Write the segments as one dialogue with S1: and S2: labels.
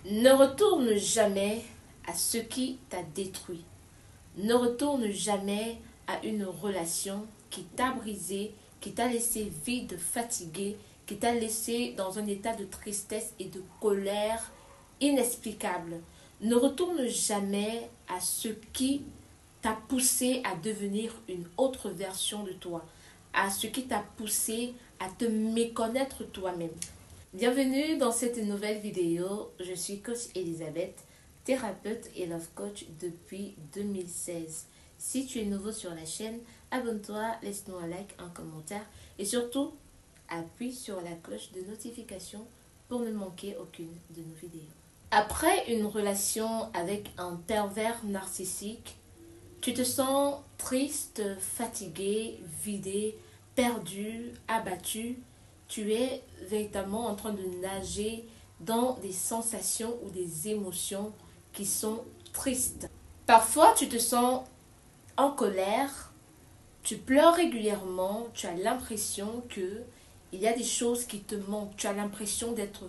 S1: Ne retourne jamais à ce qui t'a détruit. Ne retourne jamais à une relation qui t'a brisé, qui t'a laissé vide, fatigué, qui t'a laissé dans un état de tristesse et de colère inexplicable. Ne retourne jamais à ce qui t'a poussé à devenir une autre version de toi, à ce qui t'a poussé à te méconnaître toi-même. Bienvenue dans cette nouvelle vidéo. Je suis coach Elisabeth, thérapeute et love coach depuis 2016. Si tu es nouveau sur la chaîne, abonne-toi, laisse-nous un like, un commentaire et surtout, appuie sur la cloche de notification pour ne manquer aucune de nos vidéos. Après une relation avec un pervers narcissique, tu te sens triste, fatigué, vidé, perdu, abattu. Tu es véritablement en train de nager dans des sensations ou des émotions qui sont tristes. Parfois, tu te sens en colère, tu pleures régulièrement, tu as l'impression que il y a des choses qui te manquent. Tu as l'impression d'être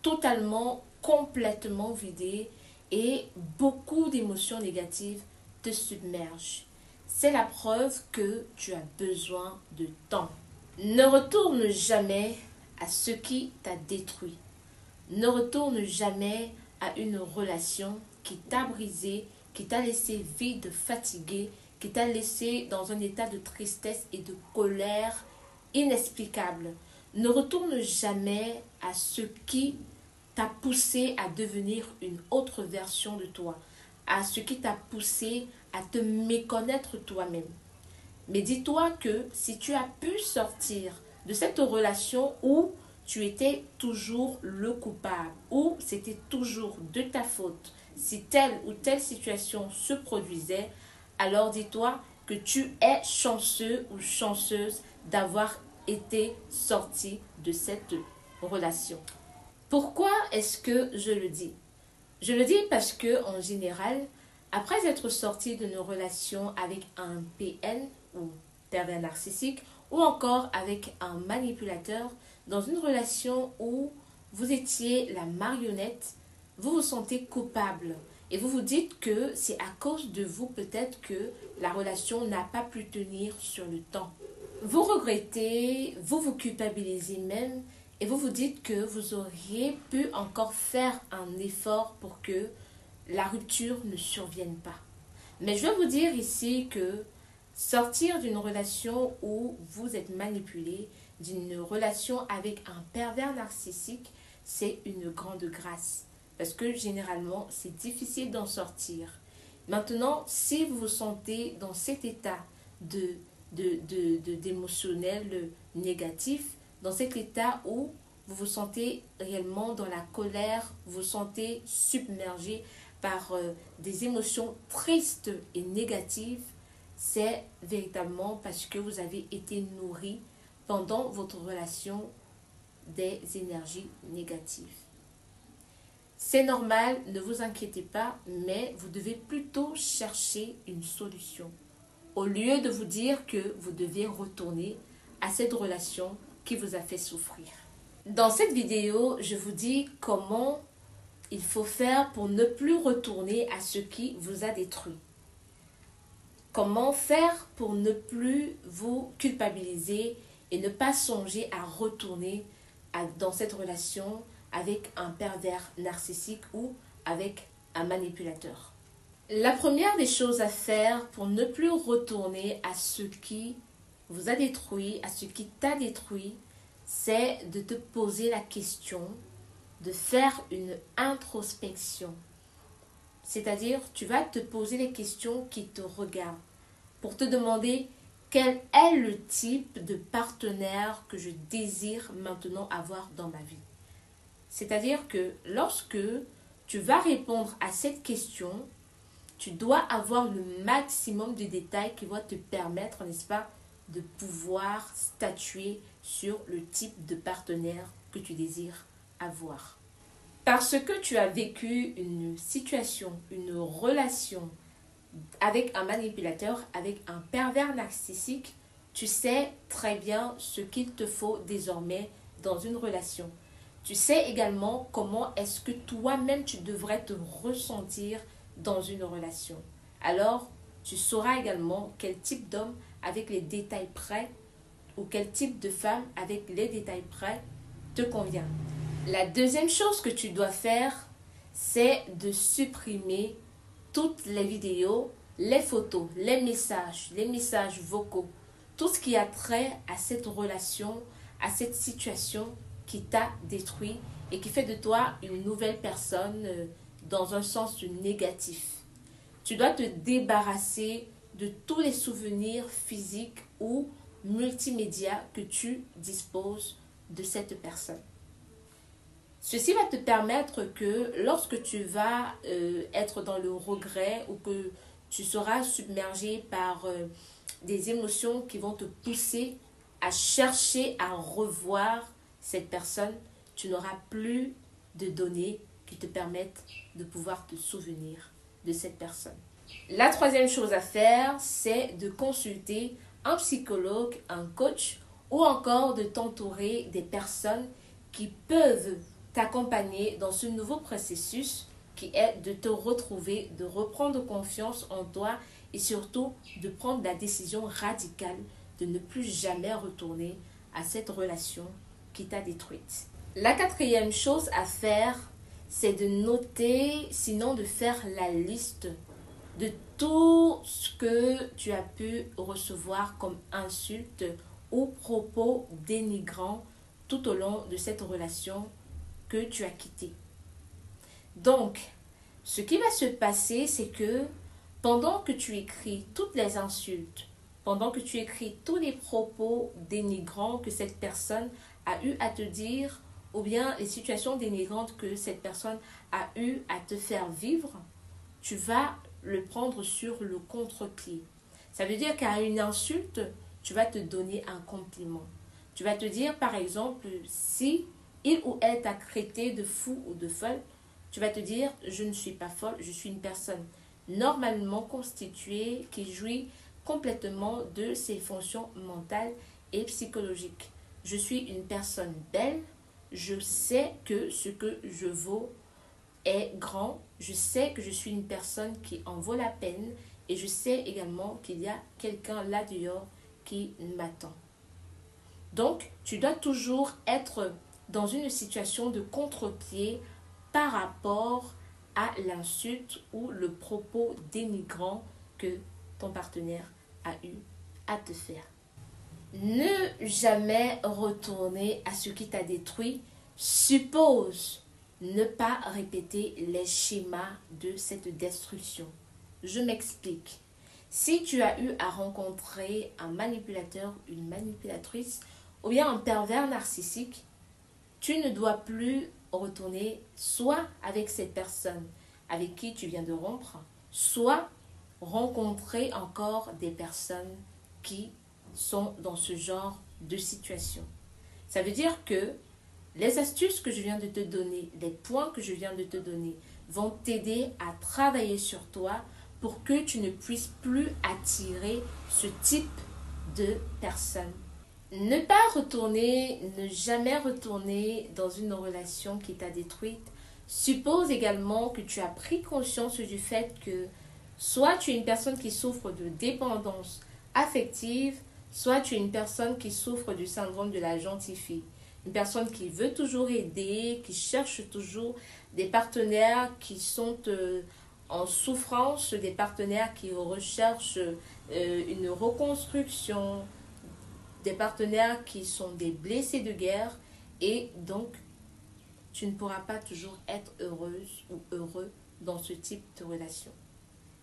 S1: totalement, complètement vidé et beaucoup d'émotions négatives te submergent. C'est la preuve que tu as besoin de temps. Ne retourne jamais à ce qui t'a détruit. Ne retourne jamais à une relation qui t'a brisé, qui t'a laissé vide, fatigué, qui t'a laissé dans un état de tristesse et de colère inexplicable. Ne retourne jamais à ce qui t'a poussé à devenir une autre version de toi, à ce qui t'a poussé à te méconnaître toi-même. Mais dis-toi que si tu as pu sortir de cette relation où tu étais toujours le coupable, où c'était toujours de ta faute, si telle ou telle situation se produisait, alors dis-toi que tu es chanceux ou chanceuse d'avoir été sorti de cette relation. Pourquoi est-ce que je le dis? Je le dis parce que en général, après être sorti de nos relations avec un PN ou pervers narcissique ou encore avec un manipulateur, dans une relation où vous étiez la marionnette, vous vous sentez coupable et vous vous dites que c'est à cause de vous peut-être que la relation n'a pas pu tenir sur le temps. Vous regrettez, vous vous culpabilisez même et vous vous dites que vous auriez pu encore faire un effort pour que la rupture ne survienne pas. Mais je veux vous dire ici que sortir d'une relation où vous êtes manipulé, d'une relation avec un pervers narcissique, c'est une grande grâce. Parce que généralement, c'est difficile d'en sortir. Maintenant, si vous vous sentez dans cet état d'émotionnel négatif, dans cet état où vous vous sentez réellement dans la colère, vous vous sentez submergé par des émotions tristes et négatives, c'est véritablement parce que vous avez été nourri pendant votre relation des énergies négatives. C'est normal, ne vous inquiétez pas, mais vous devez plutôt chercher une solution. Au lieu de vous dire que vous devez retourner à cette relation qui vous a fait souffrir. Dans cette vidéo, je vous dis comment il faut faire pour ne plus retourner à ce qui vous a détruit. Comment faire pour ne plus vous culpabiliser et ne pas songer à retourner dans cette relation avec un pervers narcissique ou avec un manipulateur. La première des choses à faire pour ne plus retourner à ce qui vous a détruit, à ce qui t'a détruit, c'est de te poser la question, de faire une introspection. C'est-à-dire, tu vas te poser les questions qui te regardent pour te demander quel est le type de partenaire que je désire maintenant avoir dans ma vie. C'est-à-dire que lorsque tu vas répondre à cette question, tu dois avoir le maximum de détails qui vont te permettre, n'est-ce pas, de pouvoir statuer sur le type de partenaire que tu désires avoir. Parce que tu as vécu une situation, une relation avec un manipulateur, avec un pervers narcissique, tu sais très bien ce qu'il te faut désormais dans une relation. Tu sais également comment est-ce que toi-même tu devrais te ressentir dans une relation. Alors, tu sauras également quel type d'homme avec les détails près ou quel type de femme avec les détails près te convient. La deuxième chose que tu dois faire, c'est de supprimer toutes les vidéos, les photos, les messages vocaux, tout ce qui a trait à cette relation, à cette situation qui t'a détruit et qui fait de toi une nouvelle personne dans un sens négatif. Tu dois te débarrasser de tous les souvenirs physiques ou multimédia que tu disposes de cette personne. Ceci va te permettre que lorsque tu vas être dans le regret ou que tu seras submergé par des émotions qui vont te pousser à chercher à revoir cette personne, tu n'auras plus de données qui te permettent de pouvoir te souvenir de cette personne. La troisième chose à faire, c'est de consulter un psychologue, un coach ou encore de t'entourer des personnes qui peuvent t'accompagner dans ce nouveau processus qui est de te retrouver, de reprendre confiance en toi et surtout de prendre la décision radicale de ne plus jamais retourner à cette relation qui t'a détruite. La quatrième chose à faire, c'est de noter, sinon de faire la liste de tout ce que tu as pu recevoir comme insultes ou propos dénigrants tout au long de cette relation que tu as quittée. Donc, ce qui va se passer, c'est que pendant que tu écris toutes les insultes, pendant que tu écris tous les propos dénigrants que cette personne a eu à te dire, ou bien les situations dénigrantes que cette personne a eu à te faire vivre, tu vas le prendre sur le contre-pied. Ça veut dire qu'à une insulte, tu vas te donner un compliment. Tu vas te dire, par exemple, si il ou elle t'a traité de fou ou de folle, tu vas te dire, je ne suis pas folle, je suis une personne normalement constituée qui jouit complètement de ses fonctions mentales et psychologiques. Je suis une personne belle, je sais que ce que je vaux est grand, je sais que je suis une personne qui en vaut la peine et je sais également qu'il y a quelqu'un là dehors qui m'attend. Donc, tu dois toujours être dans une situation de contre-pied par rapport à l'insulte ou le propos dénigrant que ton partenaire a eu à te faire. Ne jamais retourner à ce qui t'a détruit suppose ne pas répéter les schémas de cette destruction. Je m'explique. Si tu as eu à rencontrer un manipulateur, une manipulatrice ou bien un pervers narcissique, tu ne dois plus retourner soit avec cette personne avec qui tu viens de rompre, soit rencontrer encore des personnes qui sont dans ce genre de situation. Ça veut dire que les astuces que je viens de te donner, les points que je viens de te donner vont t'aider à travailler sur toi pour que tu ne puisses plus attirer ce type de personnes. Ne pas retourner, ne jamais retourner dans une relation qui t'a détruite suppose également que tu as pris conscience du fait que soit tu es une personne qui souffre de dépendance affective, soit tu es une personne qui souffre du syndrome de la gentille fille. Une personne qui veut toujours aider, qui cherche toujours des partenaires qui sont en souffrance, des partenaires qui recherchent une reconstruction, des partenaires qui sont des blessés de guerre et donc tu ne pourras pas toujours être heureuse ou heureux dans ce type de relation.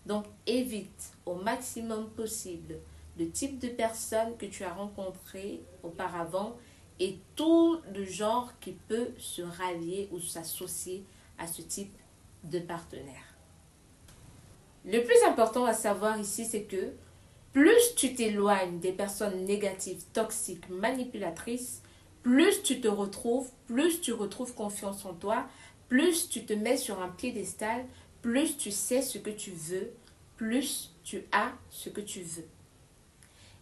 S1: Donc évite au maximum possible le type de personne que tu as rencontré auparavant et tout le genre qui peut se rallier ou s'associer à ce type de partenaire. Le plus important à savoir ici, c'est que plus tu t'éloignes des personnes négatives, toxiques, manipulatrices, plus tu retrouves confiance en toi, plus tu te mets sur un piédestal, plus tu sais ce que tu veux, plus tu as ce que tu veux.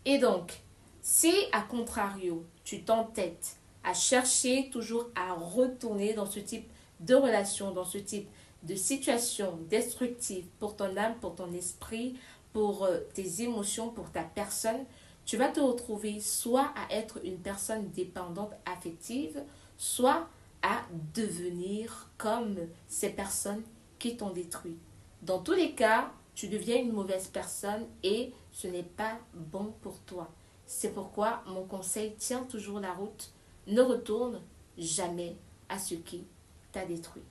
S1: Et donc, si à contrario, tu t'entêtes à chercher toujours à retourner dans ce type de relation, dans ce type de situation destructive pour ton âme, pour ton esprit, pour tes émotions, pour ta personne, tu vas te retrouver soit à être une personne dépendante affective, soit à devenir comme ces personnes qui t'ont détruit. Dans tous les cas, tu deviens une mauvaise personne et ce n'est pas bon pour toi. C'est pourquoi mon conseil tient toujours la route. Ne retourne jamais à ce qui t'a détruit.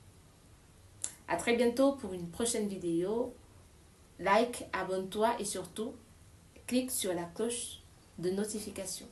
S1: À très bientôt pour une prochaine vidéo. Like, abonne-toi et surtout, clique sur la cloche de notification.